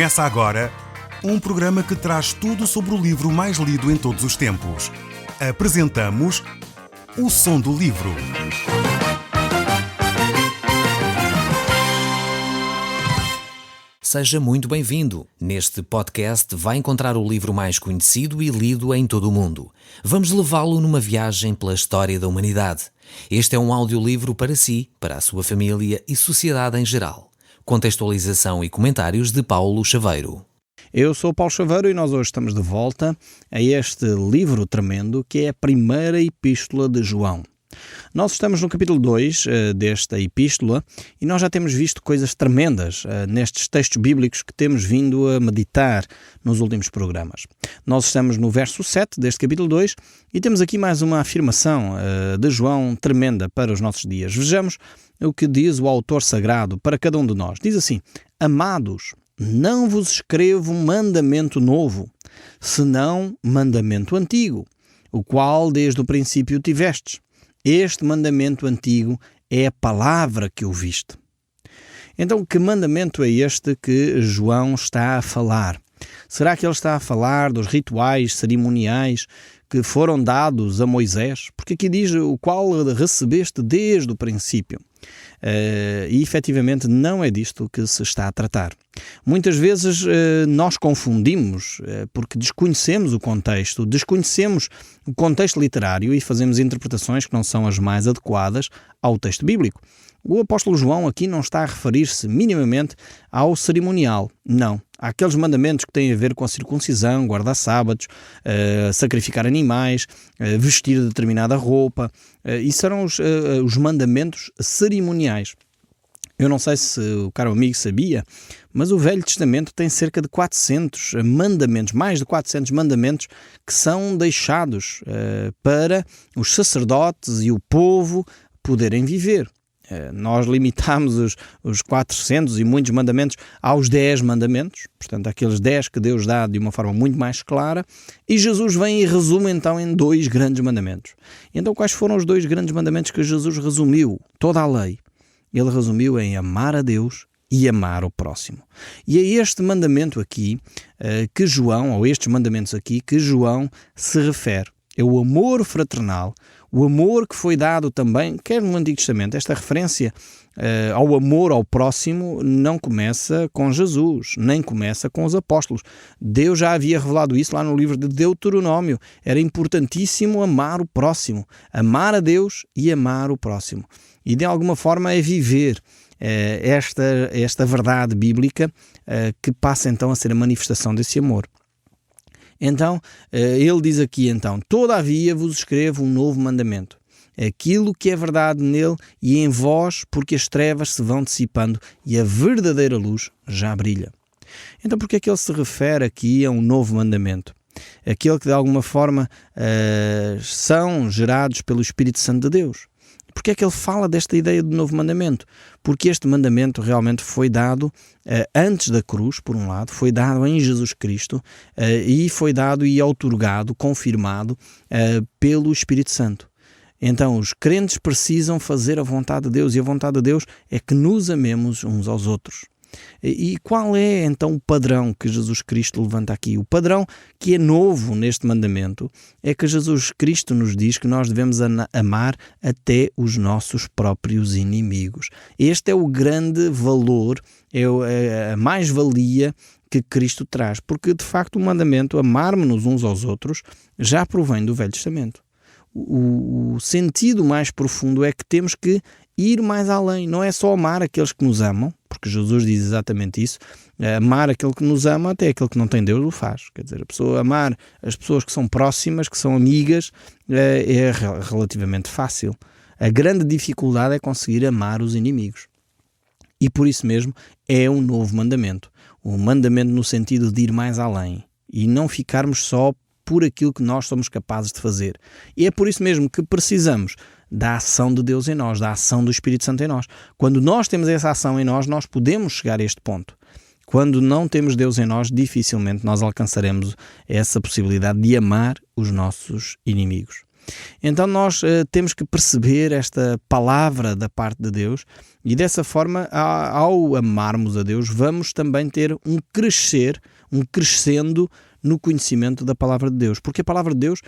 Começa agora um programa que traz tudo sobre o livro mais lido em todos os tempos. Apresentamos O Som do Livro. Seja muito bem-vindo. Neste podcast vai encontrar o livro mais conhecido e lido em todo o mundo. Vamos levá-lo numa viagem pela história da humanidade. Este é um audiolivro para si, para a sua família e sociedade em geral. Contextualização e comentários de Paulo Chaveiro. Eu sou o Paulo Chaveiro e nós hoje estamos de volta a este livro tremendo que é a primeira epístola de João. Nós estamos no capítulo 2 desta epístola e nós já temos visto coisas tremendas nestes textos bíblicos que temos vindo a meditar nos últimos programas. Nós estamos no verso 7 deste capítulo 2 e temos aqui mais uma afirmação de João tremenda para os nossos dias. Vejamos o que diz o autor sagrado para cada um de nós. Diz assim: Amados, não vos escrevo um mandamento novo, senão mandamento antigo, o qual desde o princípio tivestes. Este mandamento antigo é a palavra que ouviste. Então, que mandamento é este que João está a falar? Será que ele está a falar dos rituais cerimoniais que foram dados a Moisés? Porque aqui diz o qual recebeste desde o princípio. E efetivamente não é disto que se está a tratar. Muitas vezes nós confundimos porque desconhecemos o contexto literário e fazemos interpretações que não são as mais adequadas ao texto bíblico. O apóstolo João aqui não está a referir-se minimamente ao cerimonial, não. Há aqueles mandamentos que têm a ver com a circuncisão, guardar sábados, sacrificar animais, vestir determinada roupa. Isso eram os mandamentos cerimoniais. Eu não sei se o caro amigo sabia, mas o Velho Testamento tem cerca de 400 mandamentos, mais de 400 mandamentos que são deixados para os sacerdotes e o povo poderem viver. Nós limitamos os 400 e muitos mandamentos aos 10 mandamentos, portanto, aqueles 10 que Deus dá de uma forma muito mais clara, e Jesus vem e resume então em 2 grandes mandamentos. Então, quais foram os 2 grandes mandamentos que Jesus resumiu? Toda a lei. Ele resumiu em amar a Deus e amar o próximo. E é este mandamento aqui que João, ou estes mandamentos aqui, que João se refere. É o amor fraternal, o amor que foi dado também, quer no Antigo Testamento. Esta referência ao amor ao próximo não começa com Jesus, nem começa com os apóstolos. Deus já havia revelado isso lá no livro de Deuteronômio. Era importantíssimo amar o próximo, amar a Deus e amar o próximo. E de alguma forma é viver esta verdade bíblica que passa então a ser a manifestação desse amor. Então, ele diz aqui então: Todavia vos escrevo um novo mandamento, aquilo que é verdade nele e em vós, porque as trevas se vão dissipando e a verdadeira luz já brilha. Então, por que é que ele se refere aqui a um novo mandamento? Aquele que de alguma forma são gerados pelo Espírito Santo de Deus. Porque é que ele fala desta ideia de novo mandamento? Porque este mandamento realmente foi dado antes da cruz, por um lado, foi dado em Jesus Cristo e foi dado e outorgado, confirmado pelo Espírito Santo. Então, os crentes precisam fazer a vontade de Deus e a vontade de Deus é que nos amemos uns aos outros. E qual é então o padrão que Jesus Cristo levanta aqui? O padrão que é novo neste mandamento é que Jesus Cristo nos diz que nós devemos amar até os nossos próprios inimigos. Este é o grande valor, é a mais-valia que Cristo traz, porque de facto o mandamento, amarmos-nos uns aos outros, já provém do Velho Testamento. O sentido mais profundo é que temos que ir mais além. Não é só amar aqueles que nos amam, porque Jesus diz exatamente isso. Amar aquele que nos ama, até aquele que não tem Deus o faz. Quer dizer, a pessoa amar as pessoas que são próximas, que são amigas, é relativamente fácil. A grande dificuldade é conseguir amar os inimigos. E por isso mesmo é um novo mandamento. Um mandamento no sentido de ir mais além e não ficarmos só por aquilo que nós somos capazes de fazer. E é por isso mesmo que precisamos da ação de Deus em nós, da ação do Espírito Santo em nós. Quando nós temos essa ação em nós, nós podemos chegar a este ponto. Quando não temos Deus em nós, dificilmente nós alcançaremos essa possibilidade de amar os nossos inimigos. Então nós temos que perceber esta palavra da parte de Deus e dessa forma, ao amarmos a Deus, vamos também ter um crescendo no conhecimento da palavra de Deus, porque a palavra de Deus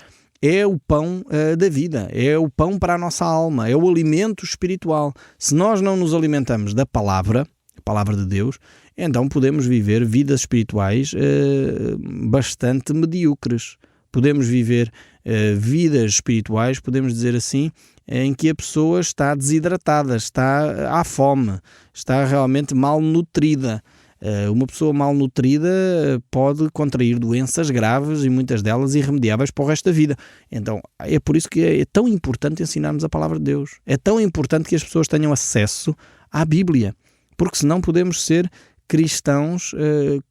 é o pão da vida, é o pão para a nossa alma, é o alimento espiritual. Se nós não nos alimentamos da palavra, a palavra de Deus, então podemos viver vidas espirituais bastante medíocres. Podemos viver vidas espirituais, podemos dizer assim, em que a pessoa está desidratada, está à fome, está realmente malnutrida. Uma pessoa malnutrida pode contrair doenças graves e muitas delas irremediáveis para o resto da vida. Então é por isso que é tão importante ensinarmos a palavra de Deus. É tão importante que as pessoas tenham acesso à Bíblia, porque senão podemos ser cristãos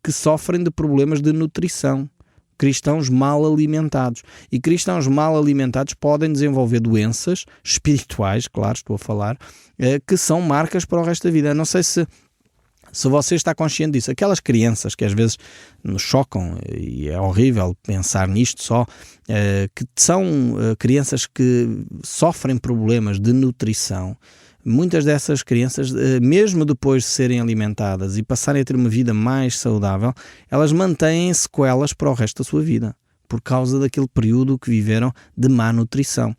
que sofrem de problemas de nutrição, cristãos mal alimentados. E cristãos mal alimentados podem desenvolver doenças espirituais, claro, estou a falar, que são marcas para o resto da vida. Não sei se você está consciente disso. Aquelas crianças que às vezes nos chocam, e é horrível pensar nisto só, que são crianças que sofrem problemas de nutrição. Muitas dessas crianças, mesmo depois de serem alimentadas e passarem a ter uma vida mais saudável, elas mantêm sequelas para o resto da sua vida, por causa daquele período que viveram de má nutrição.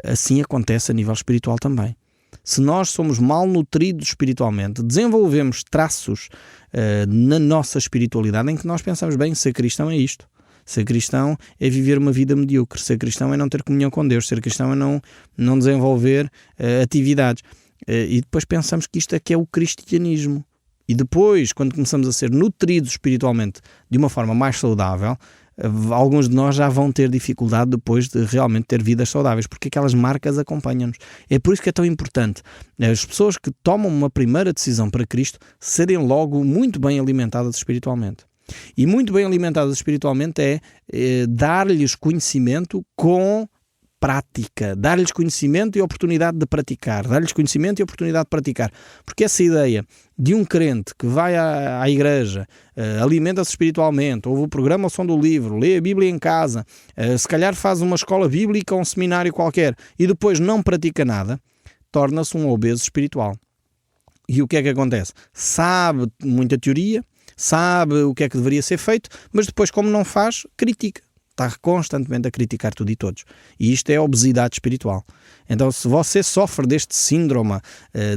Assim acontece a nível espiritual também. Se nós somos malnutridos espiritualmente, desenvolvemos traços na nossa espiritualidade em que nós pensamos, bem, ser cristão é isto. Ser cristão é viver uma vida medíocre. Ser cristão é não ter comunhão com Deus. Ser cristão é não desenvolver atividades. E depois pensamos que isto é que é o cristianismo. E depois, quando começamos a ser nutridos espiritualmente de uma forma mais saudável, alguns de nós já vão ter dificuldade depois de realmente ter vidas saudáveis, porque aquelas marcas acompanham-nos. É por isso que é tão importante as pessoas que tomam uma primeira decisão para Cristo serem logo muito bem alimentadas espiritualmente. E muito bem alimentadas espiritualmente é dar-lhes conhecimento com prática, dar-lhes conhecimento e oportunidade de praticar, dar-lhes conhecimento e oportunidade de praticar, porque essa ideia de um crente que vai à igreja, alimenta-se espiritualmente, ouve o programa O Som do Livro, lê a Bíblia em casa, se calhar faz uma escola bíblica ou um seminário qualquer e depois não pratica nada, torna-se um obeso espiritual. E o que é que acontece? Sabe muita teoria, sabe o que é que deveria ser feito, mas depois, como não faz, critica. Está constantemente a criticar tudo e todos. E isto é obesidade espiritual. Então, se você sofre deste síndrome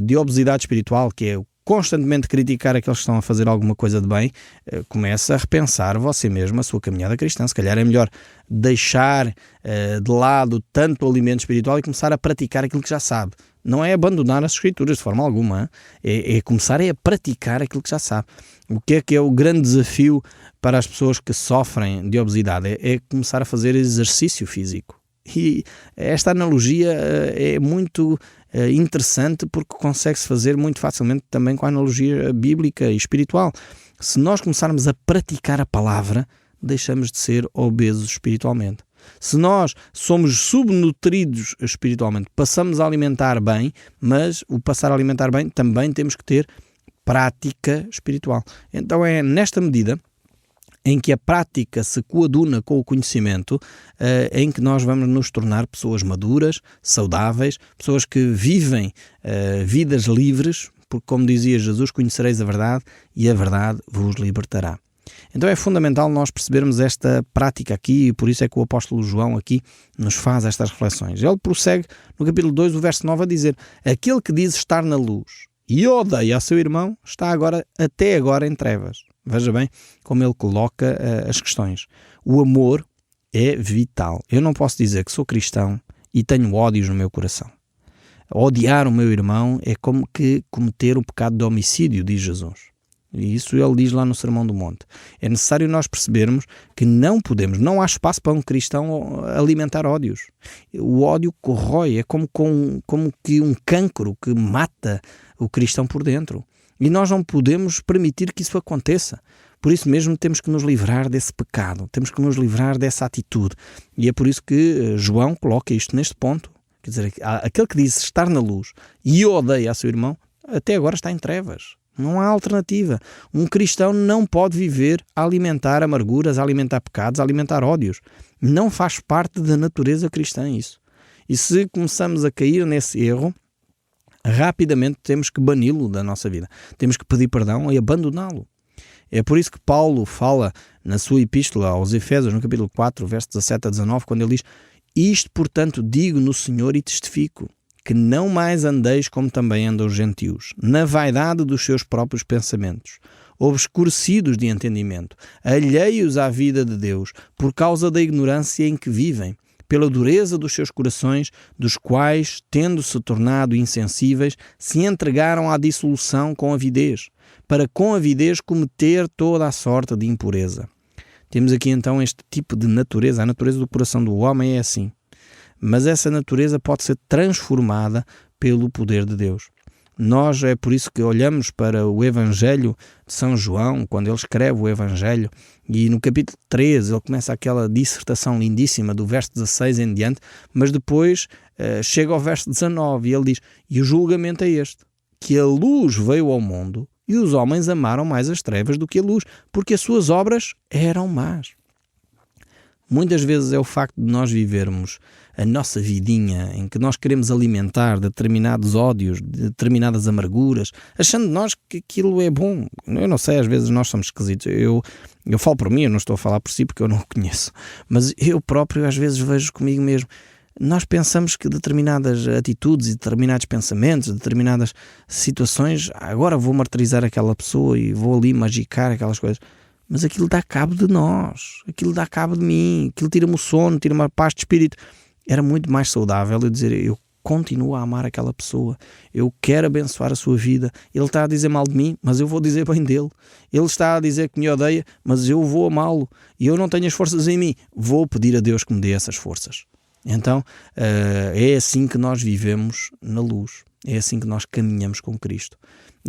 de obesidade espiritual, que é constantemente criticar aqueles que estão a fazer alguma coisa de bem, começa a repensar você mesmo a sua caminhada cristã. Se calhar é melhor deixar de lado tanto o alimento espiritual e começar a praticar aquilo que já sabe. Não é abandonar as Escrituras de forma alguma, é começar a praticar aquilo que já sabe. O que é o grande desafio para as pessoas que sofrem de obesidade? É começar a fazer exercício físico. E esta analogia é muito interessante porque consegue-se fazer muito facilmente também com a analogia bíblica e espiritual. Se nós começarmos a praticar a palavra, deixamos de ser obesos espiritualmente. Se nós somos subnutridos espiritualmente, passamos a alimentar bem, mas o passar a alimentar bem também temos que ter prática espiritual. Então é nesta medida em que a prática se coaduna com o conhecimento, em que nós vamos nos tornar pessoas maduras, saudáveis, pessoas que vivem vidas livres, porque como dizia Jesus, conhecereis a verdade e a verdade vos libertará. Então é fundamental nós percebermos esta prática aqui e por isso é que o apóstolo João aqui nos faz estas reflexões. Ele prossegue no capítulo 2, o verso 9 a dizer: aquele que diz estar na luz e odeia a seu irmão está até agora em trevas. Veja bem como ele coloca as questões. O amor é vital. Eu não posso dizer que sou cristão e tenho ódios no meu coração. Odiar o meu irmão é como que cometer o pecado de homicídio, diz Jesus. E isso ele diz lá no Sermão do Monte. É necessário nós percebermos que não há espaço para um cristão alimentar ódios. O ódio corrói, é como que um cancro que mata o cristão por dentro. E nós não podemos permitir que isso aconteça. Por isso mesmo temos que nos livrar desse pecado, temos que nos livrar dessa atitude. E é por isso que João coloca isto neste ponto. Quer dizer, aquele que diz estar na luz e odeia a seu irmão, até agora está em trevas. Não há alternativa. Um cristão não pode viver a alimentar amarguras, a alimentar pecados, a alimentar ódios. Não faz parte da natureza cristã isso. E se começamos a cair nesse erro, rapidamente temos que bani-lo da nossa vida. Temos que pedir perdão e abandoná-lo. É por isso que Paulo fala na sua epístola aos Efésios, no capítulo 4, versos 17 a 19, quando ele diz: isto, portanto, digo no Senhor e testifico, que não mais andeis como também andam os gentios, na vaidade dos seus próprios pensamentos, obscurecidos de entendimento, alheios à vida de Deus, por causa da ignorância em que vivem, pela dureza dos seus corações, dos quais, tendo-se tornado insensíveis, se entregaram à dissolução com avidez, para com avidez cometer toda a sorte de impureza. Temos aqui então este tipo de natureza. A natureza do coração do homem é assim. Mas essa natureza pode ser transformada pelo poder de Deus. Nós, é por isso que olhamos para o Evangelho de São João, quando ele escreve o Evangelho, e no capítulo 13 ele começa aquela dissertação lindíssima do verso 16 em diante, mas depois chega ao verso 19 e ele diz: e o julgamento é este, que a luz veio ao mundo e os homens amaram mais as trevas do que a luz, porque as suas obras eram más. Muitas vezes é o facto de nós vivermos a nossa vidinha em que nós queremos alimentar determinados ódios, determinadas amarguras, achando nós que aquilo é bom. Eu não sei, às vezes nós somos esquisitos. Eu falo por mim, eu não estou a falar por si porque eu não o conheço, mas eu próprio às vezes vejo comigo mesmo. Nós pensamos que determinadas atitudes e determinados pensamentos, determinadas situações, agora vou martirizar aquela pessoa e vou ali magicar aquelas coisas. Mas aquilo dá cabo de nós, aquilo dá cabo de mim, aquilo tira-me o sono, tira-me a paz de espírito. Era muito mais saudável eu dizer: eu continuo a amar aquela pessoa, eu quero abençoar a sua vida. Ele está a dizer mal de mim, mas eu vou dizer bem dele. Ele está a dizer que me odeia, mas eu vou amá-lo. E eu não tenho as forças em mim, vou pedir a Deus que me dê essas forças. Então é assim que nós vivemos na luz, é assim que nós caminhamos com Cristo.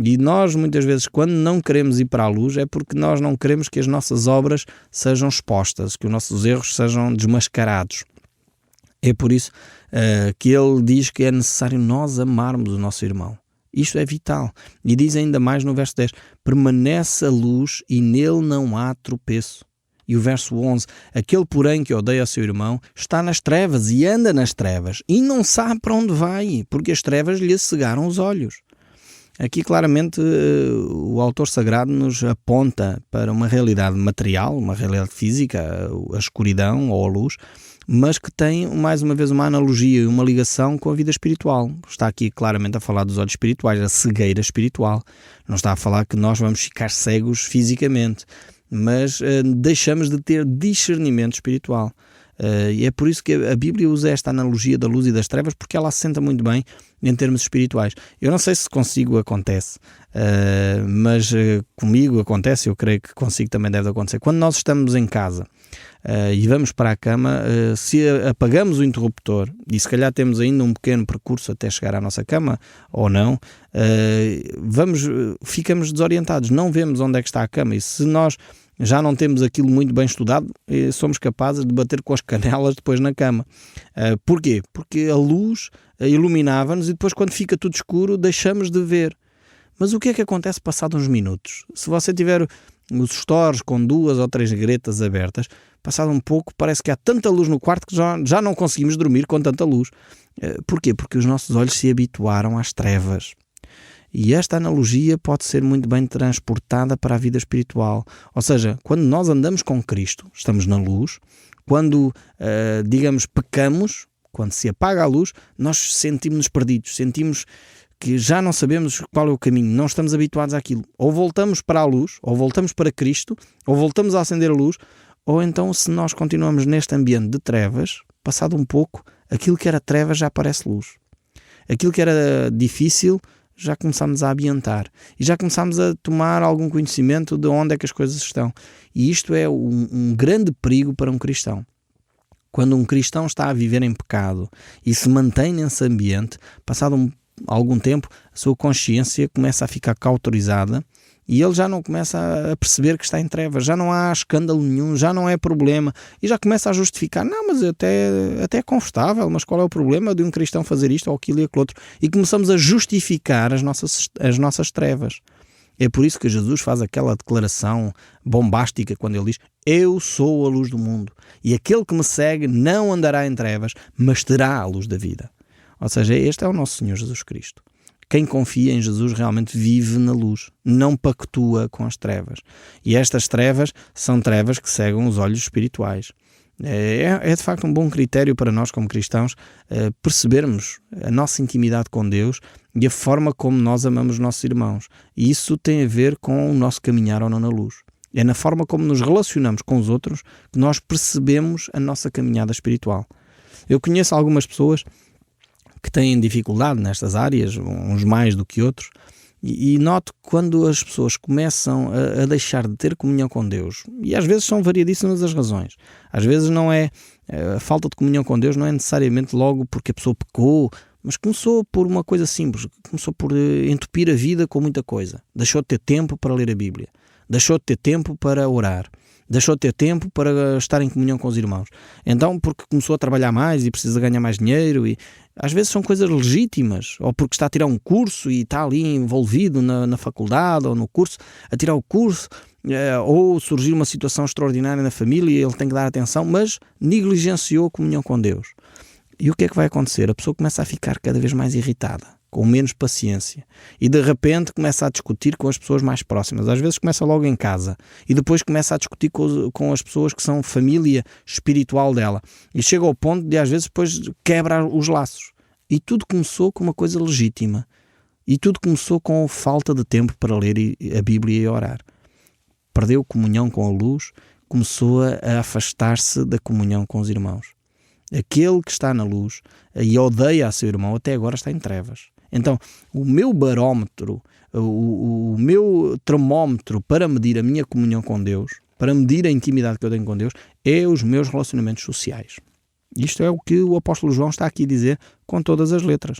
E nós muitas vezes, quando não queremos ir para a luz, é porque nós não queremos que as nossas obras sejam expostas, que os nossos erros sejam desmascarados. É por isso que ele diz que é necessário nós amarmos o nosso irmão. Isto é vital. E diz ainda mais no verso 10: permanece a luz e nele não há tropeço. E o verso 11: aquele, porém, que odeia o seu irmão está nas trevas e anda nas trevas e não sabe para onde vai, porque as trevas lhe cegaram os olhos. Aqui claramente o autor sagrado nos aponta para uma realidade material, uma realidade física, a escuridão ou a luz, mas que tem mais uma vez uma analogia e uma ligação com a vida espiritual. Está aqui claramente a falar dos olhos espirituais, a cegueira espiritual. Não está a falar que nós vamos ficar cegos fisicamente, mas deixamos de ter discernimento espiritual. E é por isso que a Bíblia usa esta analogia da luz e das trevas, porque ela assenta muito bem em termos espirituais. Eu não sei se consigo acontece, mas comigo acontece, eu creio que consigo também deve acontecer. Quando nós estamos em casa e vamos para a cama, se apagamos o interruptor, e se calhar temos ainda um pequeno percurso até chegar à nossa cama, ou não, ficamos desorientados, não vemos onde é que está a cama, e se nós já não temos aquilo muito bem estudado, somos capazes de bater com as canelas depois na cama. Porquê? Porque a luz iluminava-nos e depois, quando fica tudo escuro, deixamos de ver. Mas o que é que acontece passado uns minutos? Se você tiver os stores com 2 ou 3 gretas abertas, passado um pouco, parece que há tanta luz no quarto que já não conseguimos dormir com tanta luz. Porquê? Porque os nossos olhos se habituaram às trevas. E esta analogia pode ser muito bem transportada para a vida espiritual. Ou seja, quando nós andamos com Cristo, estamos na luz. Quando, pecamos, quando se apaga a luz, nós sentimos-nos perdidos. Sentimos que já não sabemos qual é o caminho. Não estamos habituados àquilo. Ou voltamos para a luz, ou voltamos para Cristo, ou voltamos a acender a luz. Ou então, se nós continuamos neste ambiente de trevas, passado um pouco, aquilo que era trevas já parece luz. Aquilo que era difícil já começamos a ambientar e já começamos a tomar algum conhecimento de onde é que as coisas estão. E isto é um grande perigo para um cristão. Quando um cristão está a viver em pecado e se mantém nesse ambiente, passado algum tempo, a sua consciência começa a ficar cauterizada e ele já não começa a perceber que está em trevas, já não há escândalo nenhum, já não é problema, e já começa a justificar: não, mas até é confortável, mas qual é o problema de um cristão fazer isto ou aquilo e aquilo outro? E começamos a justificar as nossas trevas. É por isso que Jesus faz aquela declaração bombástica quando ele diz: eu sou a luz do mundo, e aquele que me segue não andará em trevas, mas terá a luz da vida. Ou seja, este é o nosso Senhor Jesus Cristo. Quem confia em Jesus realmente vive na luz, não pactua com as trevas. E estas trevas são trevas que cegam os olhos espirituais. É de facto um bom critério para nós como cristãos percebermos a nossa intimidade com Deus e a forma como nós amamos os nossos irmãos. E isso tem a ver com o nosso caminhar ou não na luz. É na forma como nos relacionamos com os outros que nós percebemos a nossa caminhada espiritual. Eu conheço algumas pessoas que têm dificuldade nestas áreas, uns mais do que outros, e noto que quando as pessoas começam a deixar de ter comunhão com Deus, e às vezes são variadíssimas as razões, às vezes não é a falta de comunhão com Deus não é necessariamente logo porque a pessoa pecou, mas começou por uma coisa simples, começou por entupir a vida com muita coisa, deixou de ter tempo para ler a Bíblia, deixou de ter tempo para orar, deixou de ter tempo para estar em comunhão com os irmãos. Então, porque começou a trabalhar mais e precisa ganhar mais dinheiro, e às vezes são coisas legítimas, ou porque está a tirar um curso e está ali envolvido na faculdade ou no curso, a tirar o curso, ou surgir uma situação extraordinária na família e ele tem que dar atenção, mas negligenciou a comunhão com Deus. E o que é que vai acontecer? A pessoa começa a ficar cada vez mais irritada, com menos paciência, e de repente começa a discutir com as pessoas mais próximas. Às vezes começa logo em casa e depois começa a discutir com as pessoas que são família espiritual dela, e chega ao ponto de às vezes depois quebrar os laços. E tudo começou com uma coisa legítima, e tudo começou com falta de tempo para ler a Bíblia e orar. Perdeu comunhão com a luz, começou a afastar-se da comunhão com os irmãos. Aquele que está na luz e odeia a seu irmão até agora está em trevas. Então, o meu barómetro, o meu termómetro para medir a minha comunhão com Deus, para medir a intimidade que eu tenho com Deus, é os meus relacionamentos sociais. Isto é o que o apóstolo João está aqui a dizer com todas as letras.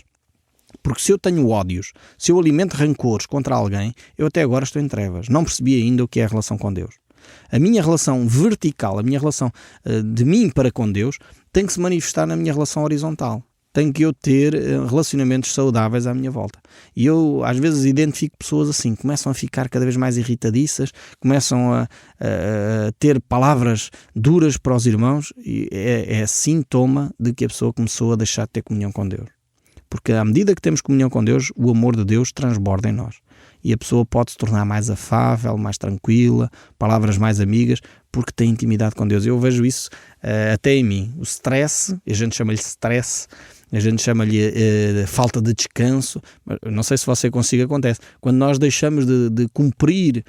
Porque se eu tenho ódios, se eu alimento rancores contra alguém, eu até agora estou em trevas. Não percebi ainda o que é a relação com Deus. A minha relação vertical, a minha relação de mim para com Deus, tem que se manifestar na minha relação horizontal. Tenho que eu ter relacionamentos saudáveis à minha volta. E eu, às vezes, identifico pessoas assim, começam a ficar cada vez mais irritadiças, começam a ter palavras duras para os irmãos, e é sintoma de que a pessoa começou a deixar de ter comunhão com Deus. Porque à medida que temos comunhão com Deus, o amor de Deus transborda em nós. E a pessoa pode se tornar mais afável, mais tranquila, palavras mais amigas, porque tem intimidade com Deus. Eu vejo isso até em mim. O stress, a gente chama-lhe stress, a gente chama-lhe falta de descanso. Não sei se você consigo, acontece. Quando nós deixamos de cumprir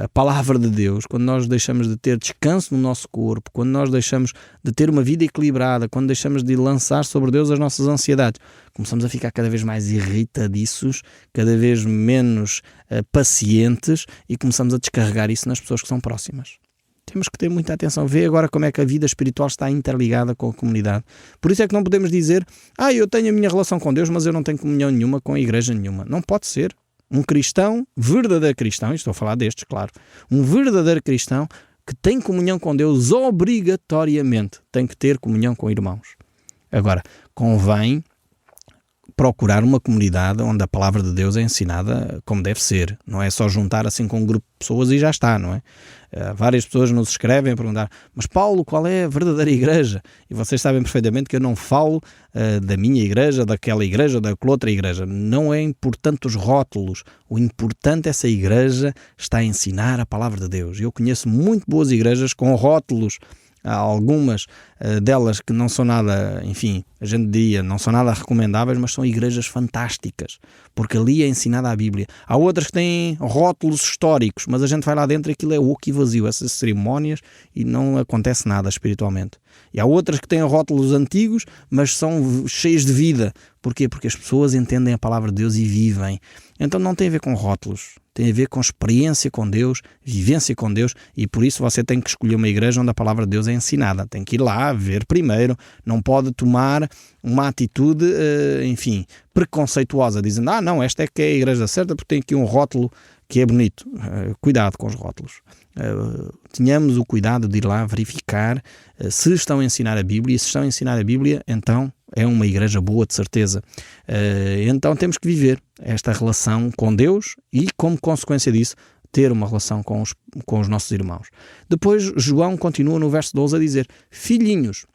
a palavra de Deus, quando nós deixamos de ter descanso no nosso corpo, quando nós deixamos de ter uma vida equilibrada, quando deixamos de lançar sobre Deus as nossas ansiedades, começamos a ficar cada vez mais irritadiços, cada vez menos pacientes, e começamos a descarregar isso nas pessoas que são próximas. Temos que ter muita atenção. Vê agora como é que a vida espiritual está interligada com a comunidade. Por isso é que não podemos dizer: eu tenho a minha relação com Deus, mas eu não tenho comunhão nenhuma com a igreja nenhuma. Não pode ser. Um cristão, verdadeiro cristão, estou a falar destes, claro, um verdadeiro cristão que tem comunhão com Deus, obrigatoriamente tem que ter comunhão com irmãos. Agora, convém procurar uma comunidade onde a palavra de Deus é ensinada como deve ser. Não é só juntar assim com um grupo de pessoas e já está, não é? Várias pessoas nos escrevem a perguntar: mas Paulo, qual é a verdadeira igreja? E vocês sabem perfeitamente que eu não falo da minha igreja, daquela igreja, daquela outra igreja. Não é importante os rótulos. O importante é se a igreja está a ensinar a palavra de Deus. Eu conheço muito boas igrejas com rótulos. Há algumas delas que não são nada, enfim, a gente diria, não são nada recomendáveis, mas são igrejas fantásticas, porque ali é ensinada a Bíblia. Há outras que têm rótulos históricos, mas a gente vai lá dentro e aquilo é oco e vazio, essas cerimónias, e não acontece nada espiritualmente. E há outras que têm rótulos antigos, mas são cheios de vida. Porquê? Porque as pessoas entendem a palavra de Deus e vivem. Então não tem a ver com rótulos, tem a ver com experiência com Deus, vivência com Deus, e por isso você tem que escolher uma igreja onde a palavra de Deus é ensinada. Tem que ir lá, ver primeiro, não pode tomar uma atitude, enfim, preconceituosa, dizendo: não, esta é que é a igreja certa porque tem aqui um rótulo que é bonito. Cuidado com os rótulos. Tenhamos o cuidado de ir lá verificar se estão a ensinar a Bíblia, e se estão a ensinar a Bíblia, então é uma igreja boa, de certeza. Então temos que viver esta relação com Deus e, como consequência disso, ter uma relação com os nossos irmãos. Depois João continua no verso 12 a dizer: filhinhos,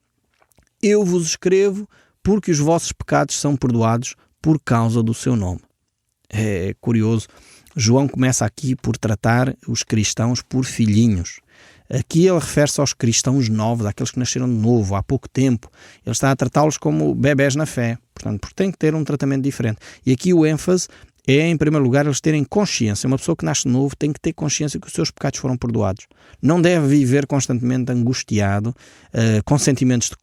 eu vos escrevo porque os vossos pecados são perdoados por causa do seu nome. É curioso, João começa aqui por tratar os cristãos por filhinhos. Aqui ele refere-se aos cristãos novos, àqueles que nasceram de novo, há pouco tempo. Ele está a tratá-los como bebés na fé, portanto, porque tem que ter um tratamento diferente. E aqui o ênfase é, em primeiro lugar, eles terem consciência. Uma pessoa que nasce de novo tem que ter consciência que os seus pecados foram perdoados. Não deve viver constantemente angustiado, com sentimentos de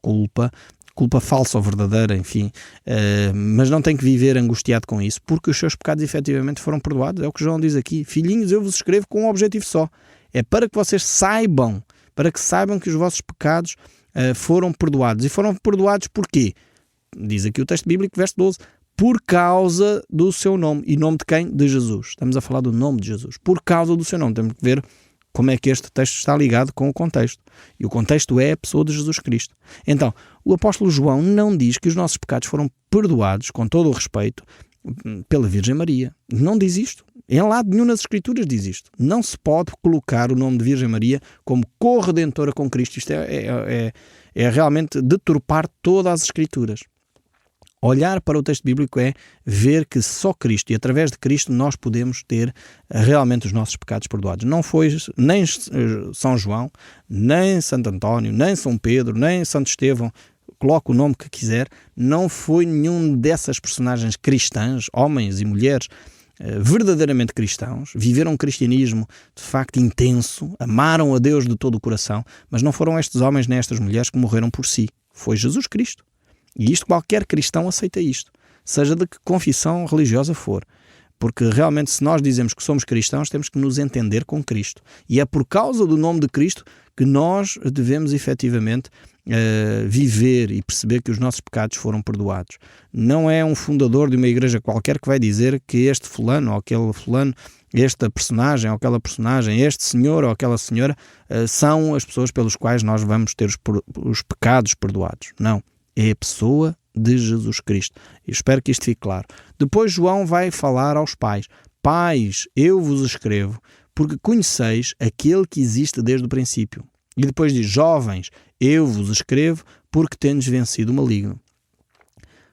culpa falsa ou verdadeira, enfim, mas não tem que viver angustiado com isso, porque os seus pecados efetivamente foram perdoados. É o que João diz aqui: filhinhos, eu vos escrevo com um objetivo só, é para que vocês saibam, que os vossos pecados foram perdoados. E foram perdoados porquê? Diz aqui o texto bíblico, verso 12, por causa do seu nome. E nome de quem? De Jesus. Estamos a falar do nome de Jesus. Por causa do seu nome. Temos que ver como é que este texto está ligado com o contexto. E o contexto é a pessoa de Jesus Cristo. Então, o apóstolo João não diz que os nossos pecados foram perdoados, com todo o respeito, pela Virgem Maria. Não diz isto. Em lado nenhum nas Escrituras diz isto. Não se pode colocar o nome de Virgem Maria como corredentora com Cristo. Isto é realmente deturpar todas as Escrituras. Olhar para o texto bíblico é ver que só Cristo e através de Cristo nós podemos ter realmente os nossos pecados perdoados. Não foi nem São João, nem Santo António, nem São Pedro, nem Santo Estevão, coloque o nome que quiser, não foi nenhum dessas personagens cristãs, homens e mulheres verdadeiramente cristãos, viveram um cristianismo de facto intenso, amaram a Deus de todo o coração, mas não foram estes homens nem estas mulheres que morreram por si. Foi Jesus Cristo. E isto, qualquer cristão aceita isto, seja de que confissão religiosa for. Porque realmente, se nós dizemos que somos cristãos, temos que nos entender com Cristo. E é por causa do nome de Cristo que nós devemos efetivamente viver e perceber que os nossos pecados foram perdoados. Não é um fundador de uma igreja qualquer que vai dizer que este fulano ou aquele fulano, esta personagem ou aquela personagem, este senhor ou aquela senhora são as pessoas pelos quais nós vamos ter os pecados perdoados. Não. É a pessoa de Jesus Cristo. Eu espero que isto fique claro. Depois João vai falar aos pais. Pais, eu vos escrevo porque conheceis aquele que existe desde o princípio. E depois diz, jovens, eu vos escrevo porque tendes vencido o maligno.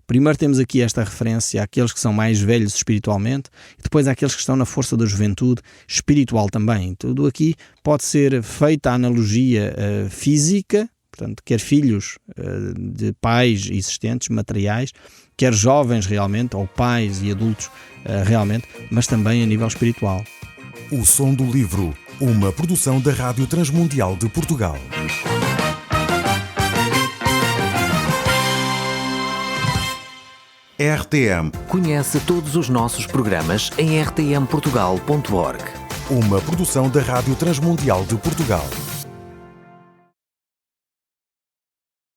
Primeiro temos aqui esta referência àqueles que são mais velhos espiritualmente e depois àqueles que estão na força da juventude espiritual também. Tudo aqui pode ser feita a analogia física, portanto, quer filhos de pais existentes, materiais, quer jovens realmente, ou pais e adultos realmente, mas também a nível espiritual. O Som do Livro, uma produção da Rádio Transmundial de Portugal. RTM. Conhece todos os nossos programas em rtmportugal.org. Uma produção da Rádio Transmundial de Portugal.